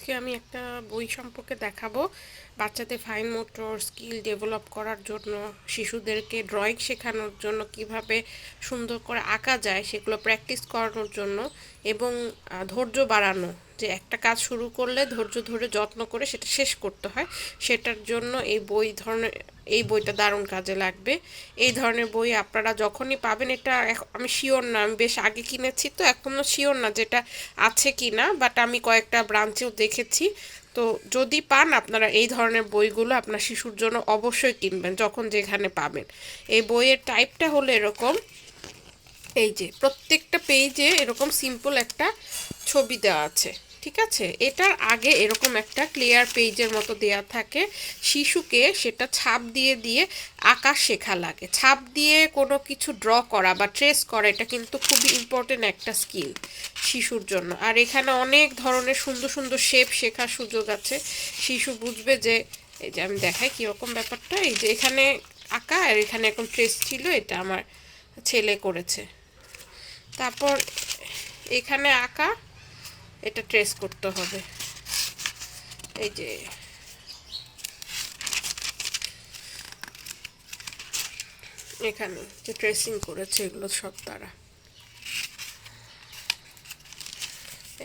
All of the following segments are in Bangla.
আজকে আমি একটা বই সম্পর্কে দেখাবো বাচ্চাদের ফাইন মোটর স্কিল ডেভেলপ করার জন্য, শিশুদেরকে ড্রয়িং শেখানোর জন্য, কিভাবে সুন্দর করে আঁকা যায় সেগুলো প্র্যাকটিস করানোর জন্য এবং ধৈর্য বাড়ানো, যে একটা কাজ শুরু করলে ধৈর্য ধরে যত্ন করে সেটা শেষ করতে হয়, সেটার জন্য এই বইটা দারুণ কাজে লাগবে। এই ধরনের বই আপনারা যখনই পাবেন, এটা আমি শিওর না, আমি বেশ আগে কিনেছি তো এখনও শিওর না যেটা আছে কি না, বাট আমি কয়েকটা ব্রাঞ্চেও দেখেছি। তো যদি পান আপনারা এই ধরনের বইগুলো আপনার শিশুর জন্য অবশ্যই কিনবেন যখন যেখানে পাবেন। এই বইয়ের টাইপটা হলো এরকম, এই যে প্রত্যেকটা পেজে এরকম সিম্পল একটা ছবি দেওয়া আছে, ঠিক আছে। এটার আগে এরকম একটা ক্লিয়ার পেজের মতো দেওয়া থাকে, শিশুকে সেটা ছাপ দিয়ে দিয়ে আঁকা শেখা লাগে। ছাপ দিয়ে কোনো কিছু ড্র করা বা ট্রেস করা, এটা কিন্তু খুবই ইম্পর্টেন্ট একটা স্কিল শিশুর জন্য। আর এখানে অনেক ধরনের সুন্দর সুন্দর শেপ শেখার সুযোগ আছে, শিশু বুঝবে যে, এই যে আমি দেখাই কীরকম ব্যাপারটা, এই যে এখানে আঁকা আর এখানে এরকম ট্রেস ছিল, এটা আমার ছেলে করেছে। তারপর এখানে আঁকা, এটা ট্রেস করতে হবে, এই যে এখানে যে ট্রেসিং করেছে এগুলো সব তারা,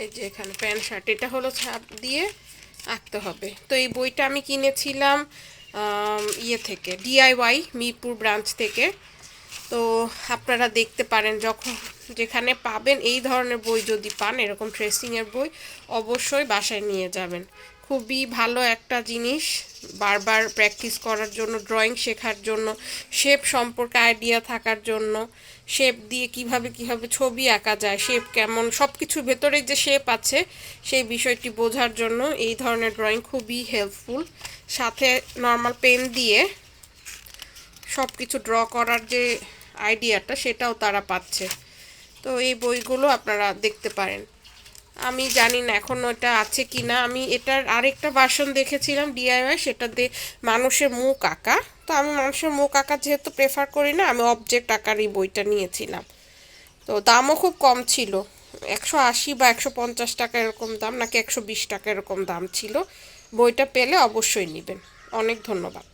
এই যে এখানে প্যান্ট শার্ট, এটা হলো ছাপ দিয়ে আঁকতে হবে। তো এই বইটা আমি কিনেছিলাম ইয়ে থেকে, ডিআইওয়াই মিরপুর ব্রাঞ্চ থেকে। তো আপনারা দেখতে পারেন যখন যেখানে পাবেন এই ধরনের বই, যদি পান এরকম ট্রেসিংয়ের বই, অবশ্যই বাসায় নিয়ে যাবেন। খুবই ভালো একটা জিনিস বারবার প্র্যাকটিস করার জন্য, ড্রয়িং শেখার জন্য, শেপ সম্পর্কে আইডিয়া থাকার জন্য, শেপ দিয়ে কিভাবে কিভাবে ছবি আঁকা যায়, শেপ কেমন, সব কিছুর ভেতরে যে শেপ আছে সেই বিষয়টি বোঝার জন্য এই ধরনের ড্রয়িং খুবই হেল্পফুল। সাথে নর্মাল পেন দিয়ে সব কিছু ড্র করার যে আইডিয়াটা সেটাও তারা পাচ্ছে। তো এই বইগুলো আপনারা দেখতে পারেন। আমি জানি না এখন ওটা আছে কি না, আমি এটার আরেকটা ভার্সন দেখেছিলাম ডিআইওয়াই, সেটাতে মানুষের মুখ আঁকা। তো আমি মানুষের মুখ আঁকা যেহেতু প্রেফার করি না, আমি অবজেক্ট আঁকার এই বইটা নিয়েছিলাম। তো দামও খুব কম ছিল, 180 বা 150 টাকা এরকম দাম, নাকি 120 টাকা এরকম দাম ছিল। বইটা পেলে অবশ্যই নেবেন। অনেক ধন্যবাদ।